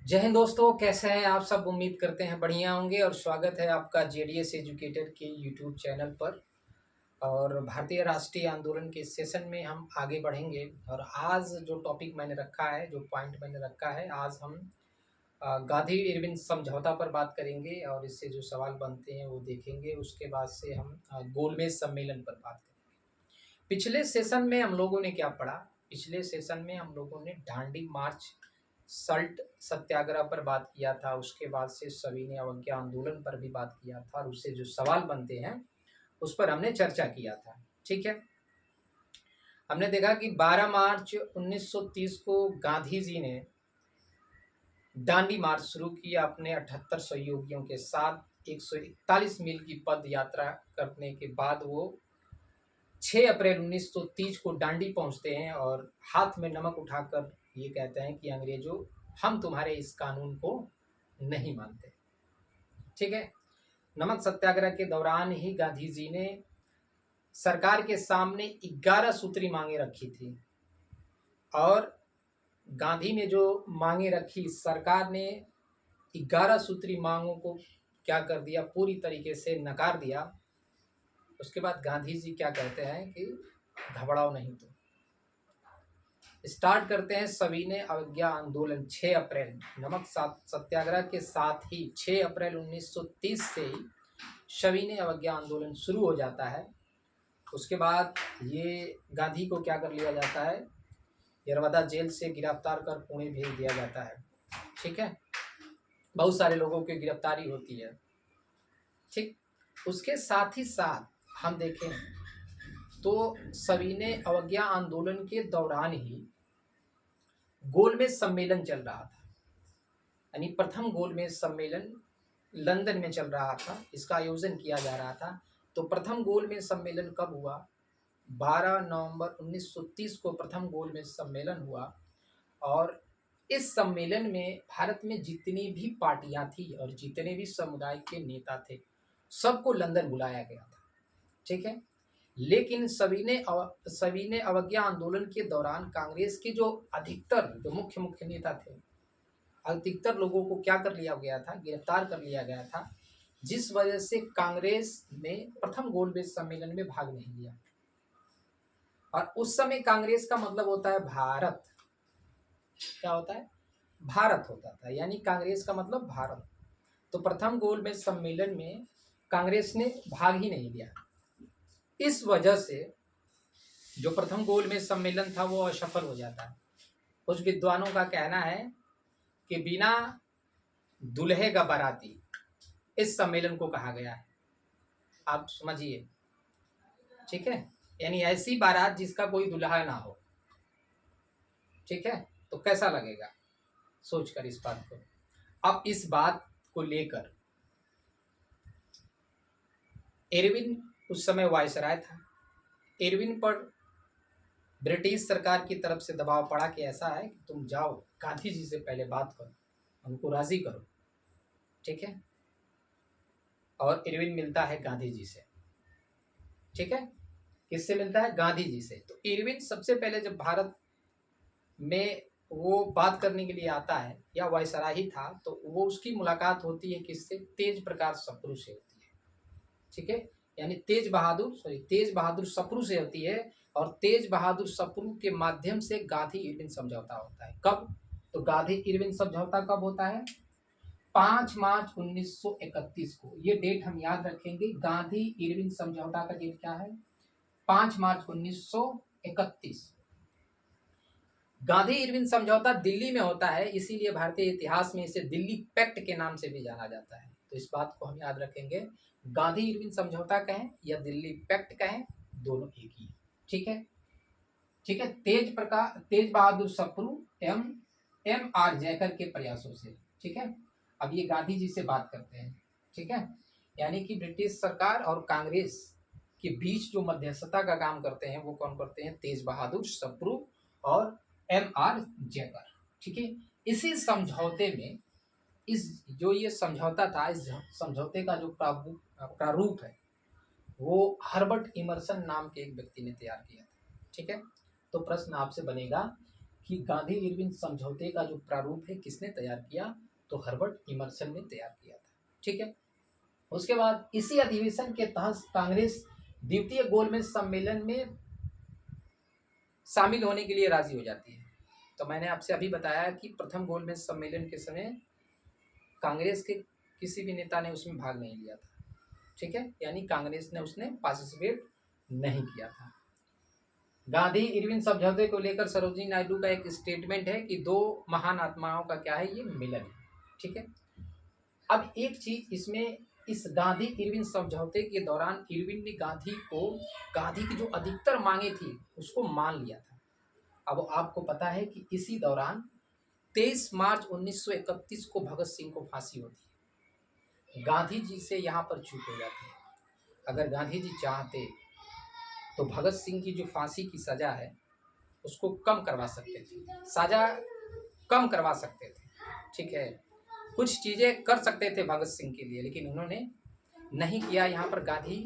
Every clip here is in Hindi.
जय हिंद दोस्तों, कैसे हैं आप सब। उम्मीद करते हैं बढ़िया होंगे और स्वागत है आपका जेडीएस एजुकेटर के यूट्यूब चैनल पर। और भारतीय राष्ट्रीय आंदोलन के सेशन में हम आगे बढ़ेंगे। और आज जो टॉपिक मैंने रखा है, जो पॉइंट मैंने रखा है, आज हम गांधी इरविन समझौता पर बात करेंगे और इससे जो सवाल बनते हैं वो देखेंगे। उसके बाद से हम गोलमेज सम्मेलन पर बात करेंगे। पिछले सेशन में हम लोगों ने क्या पढ़ा? पिछले सेशन में हम लोगों ने दांडी मार्च, सल्ट सत्याग्रह पर बात किया था। उसके बाद से सविनय अवज्ञा आंदोलन पर भी बात किया था और उससे जो सवाल बनते हैं उस पर हमने चर्चा किया था। ठीक है, हमने देखा कि 12 मार्च 1930 को गांधी जी ने दांडी मार्च शुरू किया अपने 78 सहयोगियों के साथ। 141 मील की पद यात्रा करने के बाद वो 6 अप्रैल 1930 को दांडी पहुंचते हैं और हाथ में नमक उठाकर ये कहते हैं कि अंग्रेजों, हम तुम्हारे इस कानून को नहीं मानते। ठीक है, नमक सत्याग्रह के दौरान ही गांधी जी ने सरकार के सामने 11 सूत्री मांगे रखी थी और गांधी ने जो मांगे रखी, सरकार ने 11 सूत्री मांगों को क्या कर दिया, पूरी तरीके से नकार दिया। उसके बाद गांधी जी क्या कहते हैं कि घबराओ नहीं। तो स्टार्ट करते हैं सविनय अवज्ञा आंदोलन 6 अप्रैल। नमक सत्याग्रह के साथ ही 6 अप्रैल 1930 से ही सविनय अवज्ञा आंदोलन शुरू हो जाता है। उसके बाद ये गांधी को क्या कर लिया जाता है, यरवदा जेल से गिरफ्तार कर पुणे भेज दिया जाता है। ठीक है, बहुत सारे लोगों की गिरफ्तारी होती है। ठीक, उसके साथ ही साथ हम देखें तो सविनय अवज्ञा आंदोलन के दौरान ही गोलमेज सम्मेलन चल रहा था। यानी प्रथम गोलमेज सम्मेलन लंदन में चल रहा था, इसका आयोजन किया जा रहा था। तो प्रथम गोलमेज सम्मेलन कब हुआ? 12 नवंबर 1930 को प्रथम गोलमेज सम्मेलन हुआ। और इस सम्मेलन में भारत में जितनी भी पार्टियां थी और जितने भी समुदाय के नेता थे, सबको लंदन बुलाया गया था। ठीक है, लेकिन सविनय अवज्ञा आंदोलन के दौरान कांग्रेस के जो अधिकतर जो मुख्य नेता थे, अधिकतर लोगों को क्या कर लिया गया था, गिरफ्तार कर लिया गया था, जिस वजह से कांग्रेस ने प्रथम गोलमेज सम्मेलन में भाग नहीं लिया। और उस समय कांग्रेस का मतलब होता है भारत। क्या होता है? भारत होता था, यानी कांग्रेस का मतलब भारत। तो प्रथम गोलमेज सम्मेलन में कांग्रेस ने भाग ही नहीं लिया। इस वजह से जो प्रथम गोलमेज सम्मेलन था वो असफल हो जाता है। कुछ विद्वानों का कहना है कि बिना दुल्हे का बाराती इस सम्मेलन को कहा गया है। आप समझिए, ठीक है, यानी ऐसी बारात जिसका कोई दुल्हा ना हो। ठीक है, तो कैसा लगेगा सोचकर इस बात को। अब इस बात को लेकर इरविन उस समय वायसराय था। इरविन पर ब्रिटिश सरकार की तरफ से दबाव पड़ा कि ऐसा है कि तुम जाओ गांधी जी से पहले बात करो, उनको राजी करो। ठीक है, और इरविन मिलता है गांधी जी से। ठीक है, किससे मिलता है? गांधी जी से। तो इरविन सबसे पहले जब भारत में वो बात करने के लिए आता है, या वायसराय ही था, तो वो उसकी मुलाकात होती है किससे? तेज प्रकाश सप्रू से होती है। ठीक है, यानी तेज बहादुर सप्रू से होती है। और तेज बहादुर सप्रू के माध्यम से गांधी इरविन समझौता होता है। कब? तो गांधी इरविन समझौता कब होता है? 5 मार्च 1931 को। ये डेट हम याद रखेंगे। गांधी इरविन समझौता का डेट क्या है? 5 मार्च 1931। गांधी इरविन समझौता दिल्ली में होता है, इसीलिए भारतीय इतिहास में इसे दिल्ली पैक्ट के नाम से भी जाना जाता है। तो इस बात को हम याद रखेंगे। गांधी इरविन समझौता कहें या दिल्ली पैक्ट कहें, दोनों एक ही। ठीक है, ठीक है। तेज बहादुर सप्रू एम आर जयकर के प्रयासों से। ठीक है, अब ये गांधी जी से बात करते हैं। ठीक है, यानी कि ब्रिटिश सरकार और कांग्रेस के बीच जो मध्यस्थता का काम करते हैं वो कौन करते हैं? तेज बहादुर सप्रू और एम आर जयकर। ठीक है, इसी समझौते में जो ये समझौता था, इस समझौते का जो प्रारूप है वो हर्बर्ट इमर्सन नाम के एक व्यक्ति ने तैयार किया था। ठीक है, तो प्रश्न आपसे बनेगा कि गांधी इरविन समझौते का जो प्रारूप है किसने तैयार किया, तो हर्बर्ट इमर्सन ने तैयार किया था। ठीक है। उसके बाद इसी अधिवेशन के तहत कांग्रेस द्वितीय गोलमेज सम्मेलन में शामिल होने के लिए राजी हो जाती है। तो मैंने आपसे अभी बताया कि प्रथम गोलमेज सम्मेलन के समय कांग्रेस के किसी भी नेता ने उसमें भाग नहीं लिया था। ठीक है, यानी कांग्रेस ने उसने पार्टिसिपेट नहीं किया था। गांधी इरविन समझौते को लेकर सरोजिनी नायडू का एक स्टेटमेंट है कि दो महान आत्माओं का क्या है, ये मिलन है। ठीक है। अब एक चीज इसमें, इस गांधी इरविन समझौते के दौरान इरविन ने गांधी की जो अधिकतर मांगे थी उसको मान लिया था। अब आपको पता है कि इसी दौरान 23 मार्च 1931 को भगत सिंह को फांसी होती है। गांधी जी से यहाँ पर चूक हो जाती है। अगर गांधी जी चाहते तो भगत सिंह की जो फांसी की सजा है उसको कम करवा सकते थे, सजा कम करवा सकते थे। ठीक है, कुछ चीजें कर सकते थे भगत सिंह के लिए, लेकिन उन्होंने नहीं किया। यहाँ पर गांधी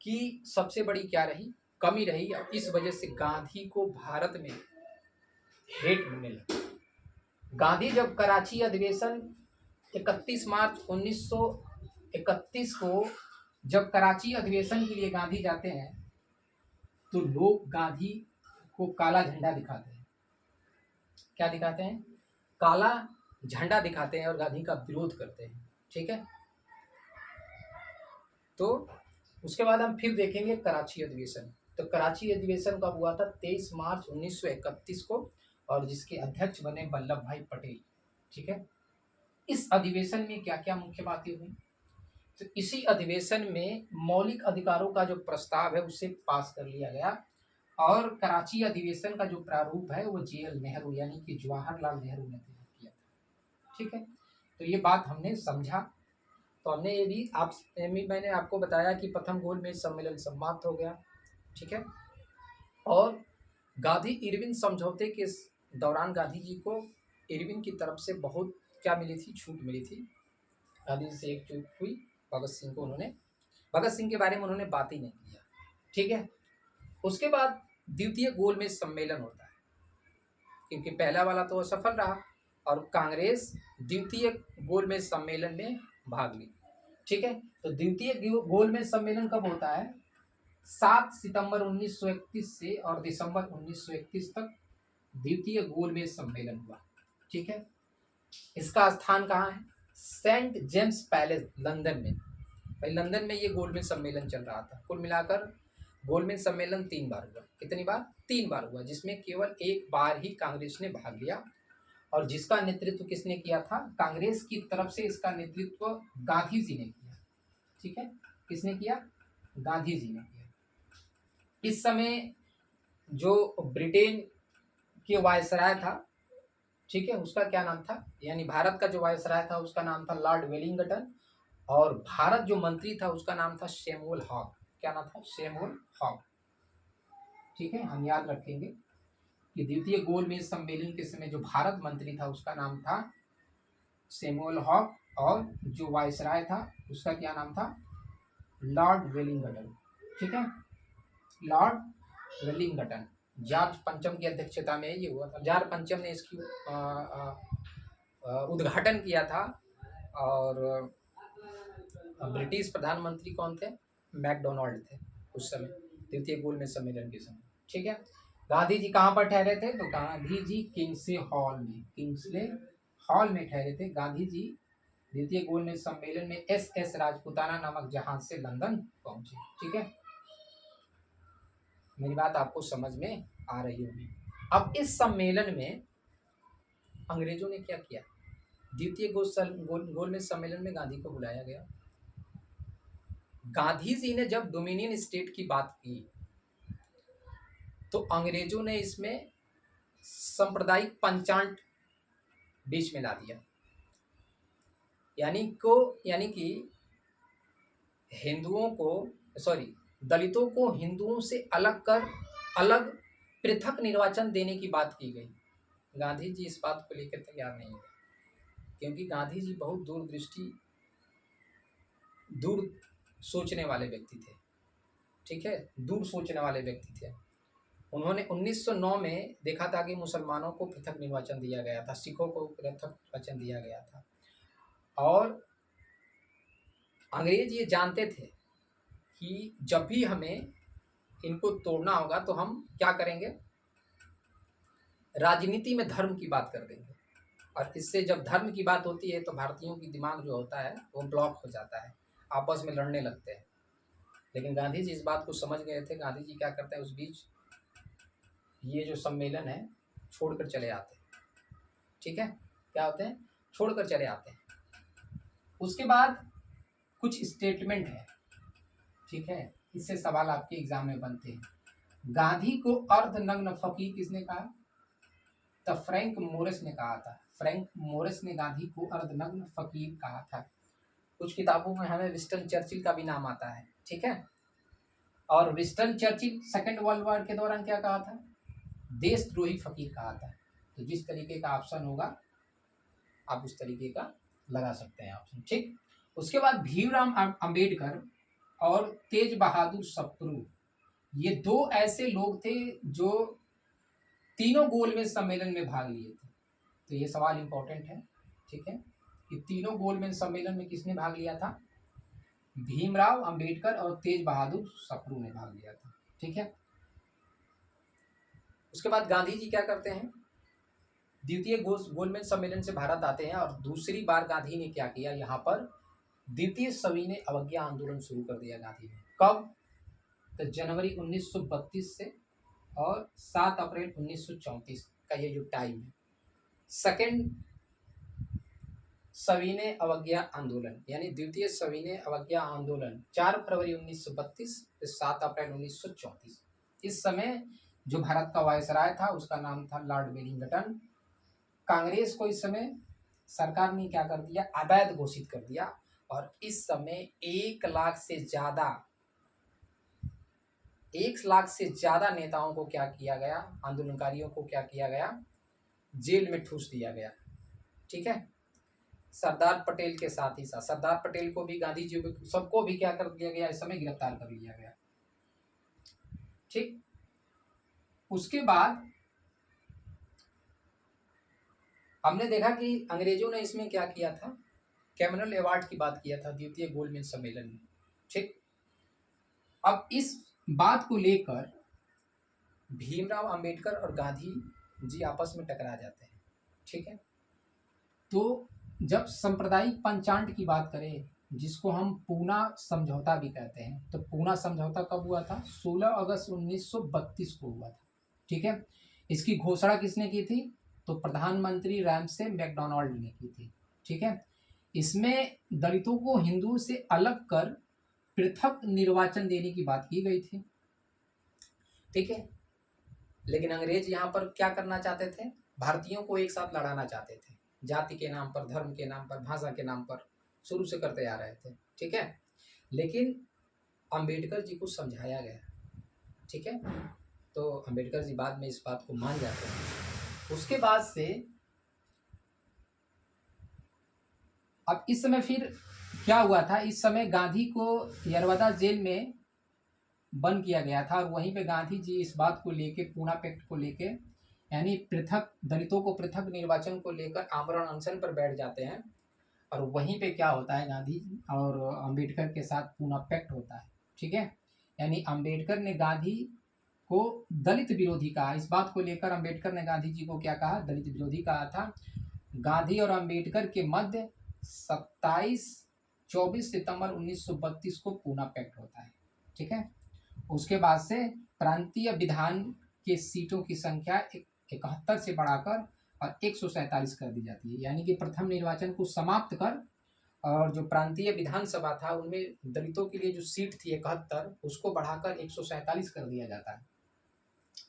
की सबसे बड़ी क्या रही, कमी रही, और इस वजह से गांधी को भारत में हेट मिलने लगा। गांधी जब कराची अधिवेशन 31 मार्च 1931 को जब कराची अधिवेशन के लिए गांधी जाते हैं तो लोग गांधी को काला झंडा दिखाते हैं। क्या दिखाते हैं? काला झंडा दिखाते हैं और गांधी का विरोध करते हैं। ठीक है। तो उसके बाद हम फिर देखेंगे कराची अधिवेशन। तो कराची अधिवेशन कब हुआ था? 23 मार्च 1931 को, और जिसके अध्यक्ष बने वल्लभ भाई पटेल। ठीक है। इस अधिवेशन में क्या क्या मुख्य बातें हुई? तो इसी अधिवेशन में मौलिक अधिकारों का जो प्रस्ताव है उसे पास कर लिया गया, और कराची अधिवेशन का जो प्रारूप है वो JL नेहरू यानी कि जवाहरलाल नेहरू ने तैयार किया था। ठीक है। तो ये बात हमने समझा। तो हमने ये भी मैंने आपको बताया कि प्रथम गोलमेज सम्मेलन समाप्त हो गया। ठीक है। और गांधी इरविन समझौते के दौरान गांधी जी को इरविन की तरफ से बहुत क्या मिली थी, छूट मिली थी। गांधी जी से एक चूक हुई, भगत सिंह के बारे में उन्होंने बात ही नहीं किया। ठीक है। उसके बाद द्वितीय गोलमेज सम्मेलन होता है, क्योंकि पहला वाला तो असफल रहा और कांग्रेस द्वितीय गोलमेज सम्मेलन में भाग ली। ठीक है। तो द्वितीय गोलमेज सम्मेलन कब होता है? 7 सितंबर 1931 से और दिसंबर 1931 तक द्वितीय गोलमेज सम्मेलन हुआ। ठीक है। इसका स्थान कहाँ है? सेंट जेम्स पैलेस, लंदन में। भाई लंदन में ये गोलमेज सम्मेलन चल रहा था। कुल मिलाकर गोलमेज सम्मेलन 3 बार हुआ। कितनी बार? 3 बार हुआ, जिसमें केवल एक बार ही कांग्रेस ने भाग लिया, और जिसका नेतृत्व किसने किया था? कांग्रेस की तरफ से इसका नेतृत्व गांधी जी ने किया। ठीक है। किसने किया? गांधी जी ने किया। इस समय जो ब्रिटेन के वायसराय था, ठीक है, उसका क्या नाम था, यानी भारत का जो वायसराय था उसका नाम था लॉर्ड वेलिंगटन, और भारत जो मंत्री था उसका नाम था सैमुअल हॉक। क्या नाम था? Samuel Hawk. ठीक है, हम याद रखेंगे कि द्वितीय गोलमेज सम्मेलन के समय जो भारत मंत्री था उसका नाम था सैमुअल हॉक, और जो वायसराय था उसका क्या नाम था? Lord Wellington. ठीक है, लॉर्ड वेलिंगटन। जॉर्ज पंचम की अध्यक्षता में ये हुआ था। जॉर्ज पंचम ने इसकी उद्घाटन किया था, और ब्रिटिश प्रधानमंत्री कौन थे? मैकडोनाल्ड थे उस समय, द्वितीय गोलमेज सम्मेलन के समय। ठीक है। गांधी जी कहाँ पर ठहरे थे? तो गांधी जी किंग्सले हॉल में ठहरे थे। गांधी जी द्वितीय गोलमेज सम्मेलन में SS राजपुताना नामक जहाज से लंदन पहुंचे। ठीक है, मेरी बात आपको समझ में आ रही होगी। अब इस सम्मेलन में अंग्रेजों ने क्या किया? द्वितीय गोलमेज सम्मेलन में गांधी को बुलाया गया। गांधी जी ने जब डोमिनियन स्टेट की बात की तो अंग्रेजों ने इसमें सांप्रदायिक पंचांग बीच में ला दिया, यानी कि दलितों को हिंदुओं से अलग पृथक निर्वाचन देने की बात की गई। गांधी जी इस बात को लेकर तैयार नहीं हुए, क्योंकि गांधी जी बहुत दूर सोचने वाले व्यक्ति थे। ठीक है, दूर सोचने वाले व्यक्ति थे। उन्होंने 1909 में देखा था कि मुसलमानों को पृथक निर्वाचन दिया गया था, सिखों को पृथक निर्वाचन दिया गया था, और अंग्रेज ये जानते थे कि जब भी हमें इनको तोड़ना होगा तो हम क्या करेंगे, राजनीति में धर्म की बात कर देंगे, और इससे जब धर्म की बात होती है तो भारतीयों की दिमाग जो होता है वो ब्लॉक हो जाता है, आपस में लड़ने लगते हैं। लेकिन गांधी जी इस बात को समझ गए थे। गांधी जी क्या करते हैं, उस बीच ये जो सम्मेलन है छोड़कर चले आते हैं। ठीक है, क्या होते हैं, छोड़कर चले आते हैं। उसके बाद कुछ स्टेटमेंट है, ठीक है, इससे सवाल आपके एग्जाम में बनते हैं। गांधी को अर्धनग्न फकीर किसने कहा? तो फ्रैंक मोरिस ने कहा था। फ्रैंक मोरिस ने गांधी को अर्धनग्न फकीर कहा था। कुछ किताबों में हमें विंस्टन चर्चिल का भी नाम आता है, ठीक है। और Winston Churchill second world war के दौरान क्या कहा था? देशद्रोही फकीर कहा था। तो जिस तरीके का ऑप्शन होगा आप उस तरीके का लगा सकते हैं ऑप्शन, ठीक। उसके बाद भीमराव अंबेडकर और तेज बहादुर सप्रू, ये दो ऐसे लोग थे जो तीनों गोलमेज सम्मेलन में भाग लिए थे। तो ये सवाल इंपॉर्टेंट है, ठीक है, कि तीनों गोलमेज सम्मेलन में किसने भाग लिया था? भीमराव अंबेडकर और तेज बहादुर सप्रू ने भाग लिया था, ठीक है। उसके बाद गांधी जी क्या करते हैं, द्वितीय गोलमेज सम्मेलन से भारत आते हैं, और दूसरी बार गांधी ने क्या किया, यहाँ पर द्वितीय सविनय अवज्ञा आंदोलन शुरू कर दिया गांधी ने। कब? तो जनवरी 1932 से और 7 अप्रैल 1934 का ये जो टाइम है, सेकेंड सविनय अवज्ञा आंदोलन यानी द्वितीय सविनय अवज्ञा आंदोलन 4 फरवरी 1932 से 7 अप्रैल 1934। इस समय जो भारत का वायसराय था उसका नाम था लॉर्ड वेलिंगटन। कांग्रेस को इस समय सरकार ने क्या कर दिया, अवैध घोषित कर दिया, और इस समय 1 लाख से ज्यादा नेताओं को क्या किया गया, आंदोलनकारियों को क्या किया गया, जेल में ठूस दिया गया, ठीक है। सरदार पटेल के साथ ही साथ सरदार पटेल को भी, गांधी जी को, सबको भी क्या कर दिया गया, इस समय गिरफ्तार कर लिया गया, ठीक। उसके बाद हमने देखा कि अंग्रेजों ने इसमें क्या किया था, कैमरल अवार्ड की बात किया था द्वितीय गोलमेज सम्मेलन में, ठीक। अब इस बात को लेकर भीमराव अंबेडकर और गांधी जी आपस में टकरा जाते हैं, ठीक है। तो जब सांप्रदायिक पंचांग की बात करें, जिसको हम पूना समझौता भी कहते हैं, तो पूना समझौता कब हुआ था? 16 अगस्त 1932 को हुआ था, ठीक है। इसकी घोषणा किसने की थी? तो प्रधानमंत्री रैमसे मैकडॉनल्ड ने की थी, ठीक है। इसमें दलितों को हिंदुओं से अलग कर पृथक निर्वाचन देने की बात की गई थी, ठीक है। लेकिन अंग्रेज यहाँ पर क्या करना चाहते थे, भारतीयों को एक साथ लड़ाना चाहते थे, जाति के नाम पर, धर्म के नाम पर, भाषा के नाम पर, शुरू से करते आ रहे थे, ठीक है। लेकिन अंबेडकर जी को समझाया गया, ठीक है, तो अंबेडकर जी बाद में इस बात को मान जाते हैं। उसके बाद से अब इस समय फिर क्या हुआ था, इस समय गांधी को यरवदा जेल में बंद किया गया था, और वहीं पे गांधी जी इस बात को लेके, पूना पैक्ट को लेके, यानी पृथक दलितों को पृथक निर्वाचन को लेकर आमरण अनशन पर बैठ जाते हैं। और वहीं पे क्या होता है, गांधी और अंबेडकर के साथ पूना पैक्ट होता है, ठीक है। यानी अंबेडकर ने गांधी को दलित विरोधी कहा। इस बात को लेकर अंबेडकर ने गांधी जी को क्या कहा, दलित विरोधी कहा था। गांधी और अंबेडकर के मध्य 24 सितंबर 1932 को पूना पैक्ट होता है, ठीक है। उसके बाद से प्रांतीय विधान के सीटों की संख्या 71 से बढ़ाकर और 147 कर दी जाती है। यानी कि प्रथम निर्वाचन को समाप्त कर, और जो प्रांतीय विधानसभा था उनमें दलितों के लिए जो सीट थी 71, उसको बढ़ाकर 147 कर दिया जाता है,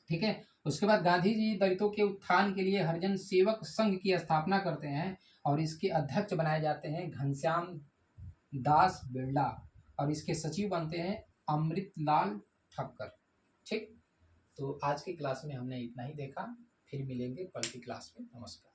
ठीक है। उसके बाद गांधी जी दलितों के उत्थान के लिए हरिजन सेवक संघ की स्थापना करते हैं, और इसके अध्यक्ष बनाए जाते हैं घनश्याम दास बिरला, और इसके सचिव बनते हैं अमृतलाल ठक्कर, ठीक। तो आज की क्लास में हमने इतना ही देखा, फिर मिलेंगे कल की क्लास में। नमस्कार।